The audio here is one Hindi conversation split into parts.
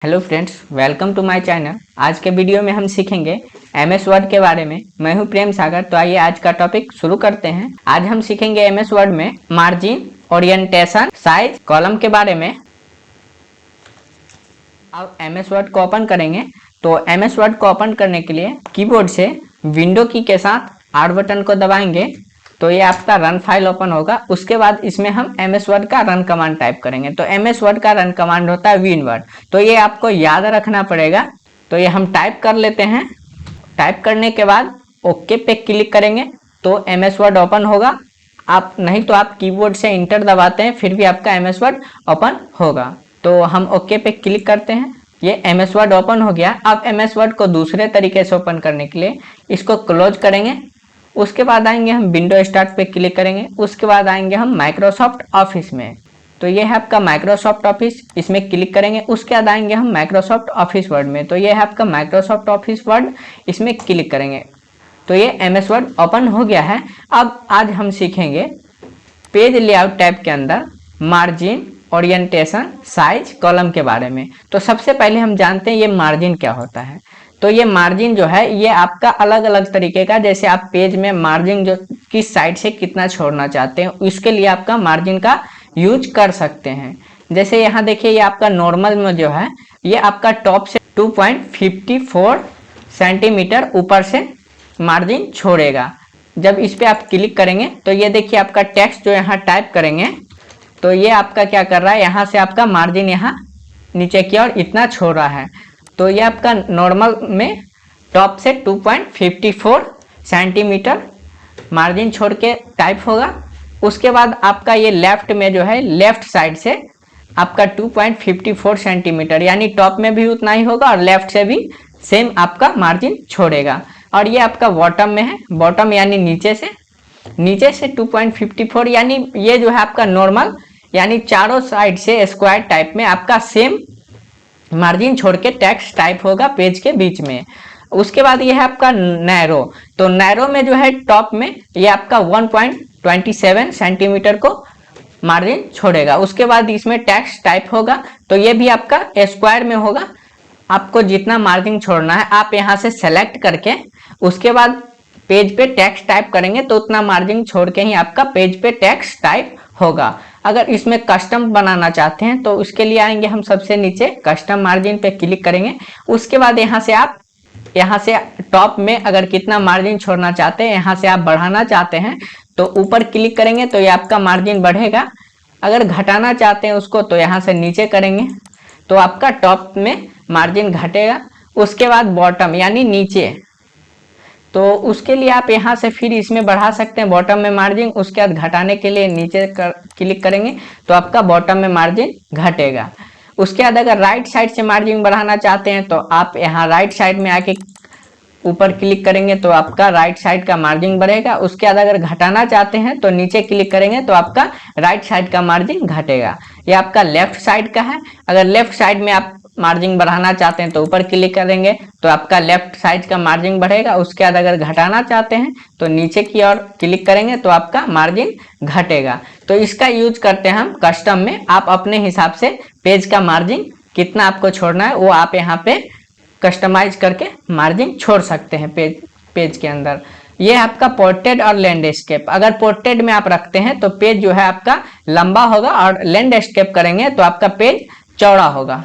Hello friends, welcome to my channel. आज के वीडियो में हम सीखेंगे एमएस वर्ड के बारे में। मैं हूं प्रेम सागर। तो आइए आज का टॉपिक शुरू करते हैं। आज हम सीखेंगे एमएस वर्ड में मार्जिन, ओरिएंटेशन, साइज, कॉलम के बारे में। अब एमएस वर्ड को ओपन करेंगे। तो एमएस वर्ड को ओपन करने के लिए कीबोर्ड से विंडो की के साथ आर बटन को दबाएंगे तो ये आपका रन फाइल ओपन होगा। उसके बाद इसमें हम एमएस वर्ड का रन कमांड टाइप करेंगे। तो एमएस वर्ड का रन कमांड होता है विन वर्ड। तो ये आपको याद रखना पड़ेगा। तो ये हम टाइप कर लेते हैं। टाइप करने के बाद ओके पे क्लिक करेंगे तो एमएस वर्ड ओपन होगा। आप नहीं तो आप कीबोर्ड से इंटर दबाते हैं फिर भी आपका एमएस वर्ड ओपन होगा। तो हम ओके पे क्लिक करते हैं। ये एमएस वर्ड ओपन हो गया। अब एमएस वर्ड को दूसरे तरीके से ओपन करने के लिए इसको क्लोज करेंगे। उसके बाद आएंगे हम विंडो स्टार्ट पे क्लिक करेंगे। उसके बाद आएंगे हम माइक्रोसॉफ्ट ऑफिस में। तो ये है आपका माइक्रोसॉफ्ट ऑफिस, इसमें क्लिक करेंगे। उसके बाद आएंगे हम माइक्रोसॉफ्ट ऑफिस वर्ड में। तो ये है आपका माइक्रोसॉफ्ट ऑफिस वर्ड, इसमें क्लिक करेंगे। तो ये एमएस वर्ड ओपन हो गया है। अब आज हम सीखेंगे पेज लेआउट टैब के अंदर मार्जिन, ओरिएंटेशन, साइज, कॉलम के बारे में। तो सबसे पहले हम जानते हैं ये मार्जिन क्या होता है। तो ये मार्जिन जो है ये आपका अलग अलग तरीके का, जैसे आप पेज में मार्जिन जो किस साइड से कितना छोड़ना चाहते हैं उसके लिए आपका मार्जिन का यूज कर सकते हैं। जैसे यहाँ देखिए ये आपका नॉर्मल में जो है ये आपका टॉप से 2.54 सेंटीमीटर ऊपर से मार्जिन छोड़ेगा। जब इस पे आप क्लिक करेंगे तो ये देखिए आपका टेक्स्ट जो यहाँ टाइप करेंगे तो ये आपका क्या कर रहा है, यहाँ से आपका मार्जिन यहाँ नीचे की ओर इतना छोड़ रहा है। तो ये आपका नॉर्मल में टॉप से 2.54 सेंटीमीटर मार्जिन छोड़ के टाइप होगा। उसके बाद आपका ये लेफ्ट में जो है लेफ्ट साइड से आपका 2.54 सेंटीमीटर यानी टॉप में भी उतना ही होगा और लेफ्ट से भी सेम आपका मार्जिन छोड़ेगा। और ये आपका बॉटम में है, बॉटम यानी नीचे से 2.54 यानी ये जो है आपका नॉर्मल यानी चारों साइड से स्क्वायर टाइप में आपका सेम मार्जिन छोड़ के टेक्स्ट टाइप होगा पेज के बीच में। उसके बाद ये है आपका नैरो। तो नैरो में जो है टॉप में ये आपका 1.27 सेंटीमीटर को मार्जिन छोड़ेगा। उसके बाद इसमें टेक्स्ट टाइप होगा तो ये भी आपका स्क्वायर में होगा। आपको जितना मार्जिन छोड़ना है आप यहाँ से सेलेक्ट करके उसके बाद पेज पे टेक्स्ट टाइप करेंगे तो उतना मार्जिन छोड़ के ही आपका पेज पे टेक्स्ट टाइप होगा। अगर इसमें कस्टम बनाना चाहते हैं तो उसके लिए आएंगे हम सबसे नीचे कस्टम मार्जिन पे क्लिक करेंगे। उसके बाद यहाँ से टॉप में अगर कितना मार्जिन छोड़ना चाहते हैं यहाँ से आप बढ़ाना चाहते हैं तो ऊपर क्लिक करेंगे तो ये आपका मार्जिन बढ़ेगा। अगर घटाना चाहते हैं उसको तो यहाँ से नीचे करेंगे तो आपका टॉप में मार्जिन घटेगा। उसके बाद बॉटम यानी नीचे, तो उसके लिए आप यहाँ से फिर इसमें बढ़ा सकते हैं बॉटम में मार्जिन। उसके बाद घटाने के लिए नीचे क्लिक करेंगे तो आपका बॉटम में मार्जिन घटेगा। उसके बाद अगर राइट साइड से मार्जिन बढ़ाना चाहते हैं तो आप यहाँ राइट साइड में आके ऊपर क्लिक करेंगे तो आपका राइट साइड का मार्जिन बढ़ेगा। उसके बाद अगर घटाना चाहते हैं तो नीचे क्लिक करेंगे तो आपका राइट साइड का मार्जिन घटेगा। ये आपका लेफ्ट साइड का है। अगर लेफ्ट साइड में आप मार्जिन बढ़ाना चाहते हैं तो ऊपर क्लिक करेंगे तो आपका लेफ्ट साइड का मार्जिन बढ़ेगा। उसके बाद अगर घटाना चाहते हैं तो नीचे की ओर क्लिक करेंगे तो आपका मार्जिन घटेगा। तो इसका यूज करते हैं हम कस्टम में। आप अपने हिसाब से पेज का मार्जिन कितना आपको छोड़ना है वो आप यहाँ पे कस्टमाइज करके मार्जिन छोड़ सकते हैं पेज के अंदर। ये आपका पोर्ट्रेट और लैंडस्केप। अगर पोर्ट्रेट में आप रखते हैं तो पेज जो है आपका लंबा होगा और लैंडस्केप करेंगे तो आपका पेज चौड़ा होगा।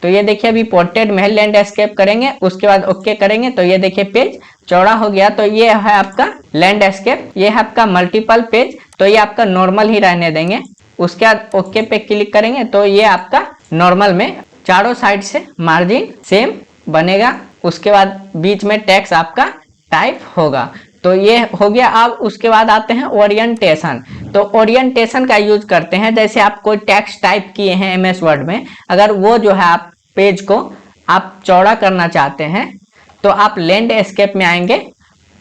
तो ये देखिए अभी पोर्ट्रेट में लैंडस्केप करेंगे उसके बाद ओके करेंगे तो ये देखिए पेज चौड़ा हो गया। तो ये है आपका लैंडस्केप। ये है आपका मल्टीपल पेज। तो ये आपका नॉर्मल ही रहने देंगे। उसके बाद ओके पे क्लिक करेंगे तो ये आपका नॉर्मल में चारों साइड से मार्जिन सेम बनेगा। उसके बाद बीच में टेक्स्ट आपका टाइप होगा। तो ये हो गया। अब उसके बाद आते हैं ओरिएंटेशन। तो ओरिएंटेशन का यूज करते हैं जैसे आप कोई टेक्स्ट टाइप किए हैं एमएस वर्ड में, अगर वो जो है आप पेज को आप चौड़ा करना चाहते हैं तो आप लैंडस्केप में आएंगे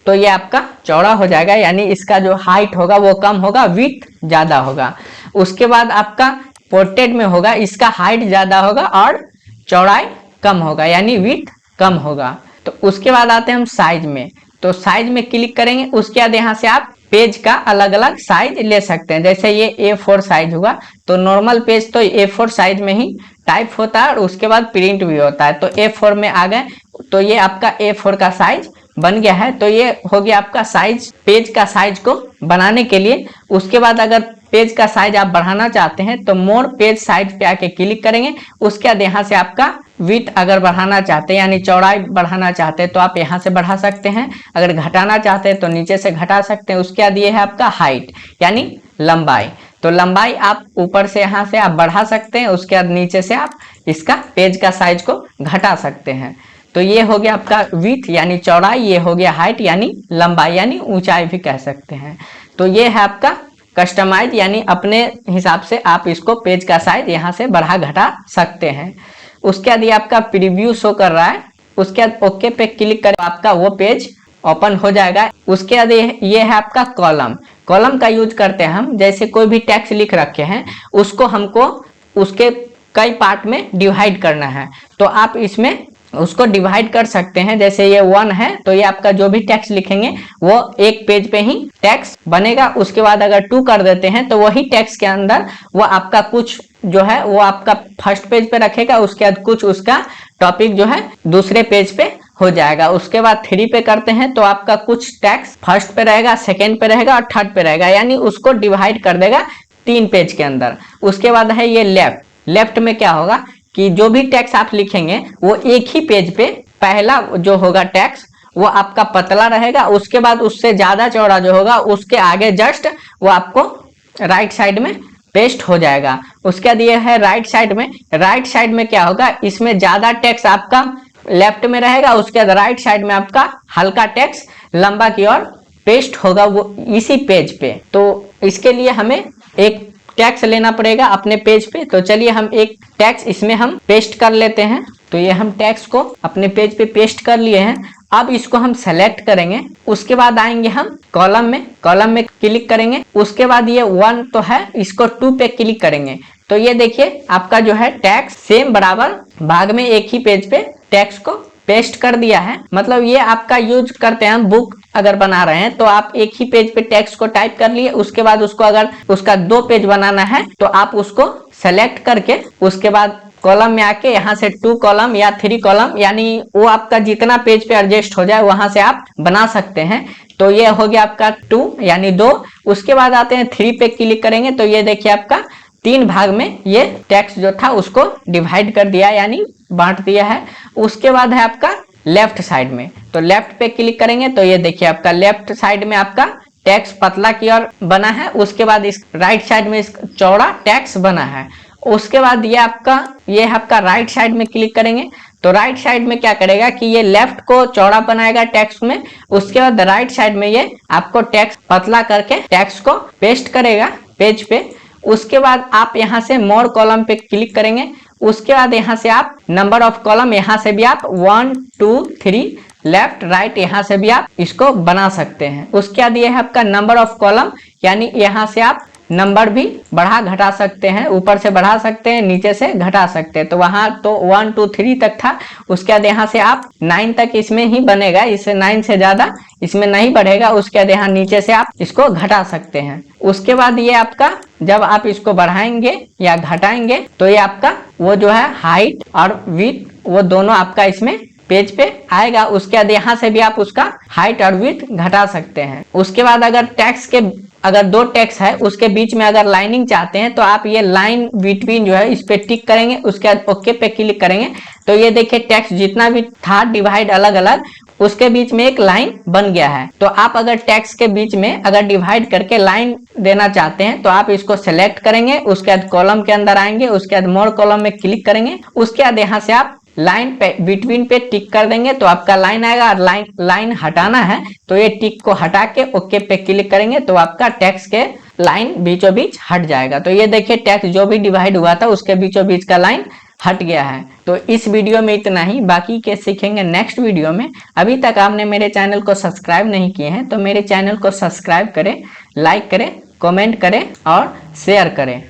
तो ये आपका चौड़ा हो जाएगा यानी इसका जो हाइट होगा वो कम होगा, विड्थ ज्यादा होगा। उसके बाद आपका पोर्ट्रेट में होगा इसका हाइट ज्यादा होगा और चौड़ाई कम होगा यानी विड्थ कम होगा। तो उसके बाद आते हैं हम साइज में। तो साइज में क्लिक करेंगे। उसके बाद यहाँ से आप पेज का अलग अलग साइज ले सकते हैं। जैसे ये A4 साइज हुआ तो नॉर्मल पेज तो A4 साइज में ही टाइप होता है और उसके बाद प्रिंट भी होता है। तो A4 में आ गए, तो ये आपका A4 का साइज बन गया है। तो ये हो गया आपका साइज, पेज का साइज को बनाने के लिए। उसके बाद अगर पेज का साइज आप बढ़ाना चाहते हैं तो मोर पेज साइज पे आके क्लिक करेंगे। उसके बाद यहाँ से आपका विड्थ अगर बढ़ाना चाहते हैं यानी चौड़ाई बढ़ाना चाहते हैं तो आप यहाँ से बढ़ा सकते हैं। अगर घटाना चाहते हैं तो नीचे से घटा सकते हैं। उसके बाद ये है आपका हाइट यानी लंबाई। तो लंबाई आप ऊपर से यहाँ से आप बढ़ा सकते हैं, उसके बाद नीचे से आप इसका पेज का साइज को घटा सकते हैं। तो ये हो गया आपका विड्थ यानी चौड़ाई, ये हो गया हाइट यानी लंबाई यानी ऊंचाई भी कह सकते हैं। तो ये है आपका कस्टमाइज यानी अपने हिसाब से आप इसको पेज का साइज यहाँ से बढ़ा घटा सकते हैं। उसके बाद ये आपका प्रीव्यू शो कर रहा है, उसके बाद ओके पे क्लिक करें, आपका वो पेज ओपन हो जाएगा। उसके बाद ये है आपका कॉलम। कॉलम का यूज करते हैं हम, जैसे कोई भी टेक्स्ट लिख रखे हैं उसको हमको उसके कई पार्ट में डिवाइड करना है, तो आप इसमें उसको डिवाइड कर सकते हैं। जैसे ये 1 है तो ये आपका जो भी टेक्स्ट लिखेंगे वो एक पेज पे ही टेक्स्ट बनेगा। उसके बाद अगर 2 कर देते हैं तो वही टेक्स्ट के अंदर वो आपका कुछ जो है वो आपका फर्स्ट पेज पे रखेगा, उसके बाद कुछ उसका टॉपिक जो है दूसरे पेज पे हो जाएगा। उसके बाद 3 पे करते हैं तो आपका कुछ टेक्स्ट फर्स्ट पे रहेगा, सेकेंड पे रहेगा और थर्ड पे रहेगा, यानी उसको डिवाइड कर देगा 3 पेज के अंदर। उसके बाद है ये लेफ्ट। लेफ्ट में क्या होगा कि जो भी टेक्स्ट आप लिखेंगे वो एक ही पेज पे पहला जो होगा टेक्स्ट वो आपका पतला रहेगा, उसके बाद उससे ज्यादा चौड़ा जो होगा उसके आगे जस्ट वो आपको राइट साइड में पेस्ट हो जाएगा। उसके बाद ये है राइट साइड में। राइट साइड में क्या होगा, इसमें ज्यादा टेक्स्ट आपका लेफ्ट में रहेगा, उसके बाद राइट साइड में आपका हल्का टेक्स्ट लंबा की ओर पेस्ट होगा वो इसी पेज पे। तो इसके लिए हमें एक टेक्स्ट लेना पड़ेगा अपने पेज पे। तो चलिए हम एक टेक्स्ट इसमें हम पेस्ट कर लेते हैं। तो ये हम टेक्स्ट को अपने पेज पे पेस्ट कर लिए हैं। अब इसको हम सेलेक्ट करेंगे, उसके बाद आएंगे हम कॉलम में। कॉलम में क्लिक करेंगे, उसके बाद ये 1 तो है, इसको 2 पे क्लिक करेंगे। तो ये देखिए आपका जो है टेक्स्ट सेम बराबर भाग में एक ही पेज पे टेक्स्ट को पेस्ट कर दिया है। मतलब ये आपका यूज करते हैं हम बुक अगर बना रहे हैं तो आप एक ही पेज पे टेक्स्ट को टाइप कर लिए, उसके बाद उसको अगर उसका 2 पेज बनाना है तो आप उसको सेलेक्ट करके उसके बाद कॉलम में आके यहाँ से 2 कॉलम या 3 कॉलम यानी वो आपका जितना पेज पे एडजस्ट हो जाए वहां से आप बना सकते हैं। तो ये हो गया आपका 2 यानी 2। उसके बाद आते हैं 3 पे क्लिक करेंगे तो ये देखिए आपका 3 भाग में ये टेक्स्ट जो था उसको डिवाइड कर दिया यानी बांट दिया है। उसके बाद है आपका लेफ्ट साइड में। तो लेफ्ट पे क्लिक करेंगे तो ये देखिए आपका लेफ्ट साइड में आपका टेक्स्ट पतला की ओर बना है, उसके बाद इस राइट साइड में इस चौड़ा टेक्स्ट बना है। उसके बाद ये आपका राइट साइड में क्लिक करेंगे तो राइट साइड में क्या करेगा कि ये लेफ्ट को चौड़ा बनाएगा टेक्स्ट में, उसके बाद राइट साइड में ये आपको टेक्स्ट पतला करके टेक्स्ट को पेस्ट करेगा पेज पे। उसके बाद आप यहाँ से मोर कॉलम पे क्लिक करेंगे, उसके बाद यहाँ से आप नंबर ऑफ कॉलम यहाँ से भी आप 1 2 3 लेफ्ट राइट यहाँ से भी आप इसको बना सकते हैं। उसके बाद ये है आपका नंबर ऑफ कॉलम यानी यहाँ से आप नंबर भी बढ़ा घटा सकते हैं, ऊपर से बढ़ा सकते हैं नीचे से घटा सकते हैं। तो वहां तो 1 2 3 तक था, उसके बाद यहाँ से आप 9 तक इसमें ही बनेगा, इससे 9 से ज्यादा इसमें नहीं बढ़ेगा। उसके बाद यहाँ नीचे से आप इसको घटा सकते हैं। उसके बाद ये आपका जब आप इसको बढ़ाएंगे या घटाएंगे तो ये आपका वो जो है हाइट और विड्थ वो दोनों आपका इसमें पेज पे आएगा। उसके बाद यहाँ से भी आप उसका हाइट और विड्थ घटा सकते हैं। उसके बाद अगर टेक्स्ट के अगर 2 टेक्स्ट है उसके बीच में अगर लाइनिंग चाहते हैं तो आप ये लाइन बिटवीन जो है इस पे टिक करेंगे, उसके बाद ओके पे क्लिक करेंगे तो ये देखिए टेक्स्ट जितना भी था डिवाइड अलग अलग उसके बीच में एक लाइन बन गया है। तो आप अगर टेक्स्ट के बीच में अगर डिवाइड करके लाइन देना चाहते हैं तो आप इसको सेलेक्ट करेंगे, उसके बाद कॉलम के अंदर आएंगे, उसके बाद मोर कॉलम में क्लिक करेंगे, उसके बाद यहाँ से आप लाइन पे बिटवीन पे टिक कर देंगे तो आपका लाइन आएगा। और लाइन हटाना है तो ये टिक को हटा के ओके पे क्लिक करेंगे तो आपका टेक्स्ट के लाइन बीचों बीच हट जाएगा। तो ये देखिए टेक्स्ट जो भी डिवाइड हुआ था उसके बीचों बीच का लाइन हट गया है। तो इस वीडियो में इतना ही, बाकी के सीखेंगे नेक्स्ट वीडियो में। अभी तक आपने मेरे चैनल को सब्सक्राइब नहीं किए हैं तो मेरे चैनल को सब्सक्राइब करें, लाइक करें, कमेंट करें और शेयर करें।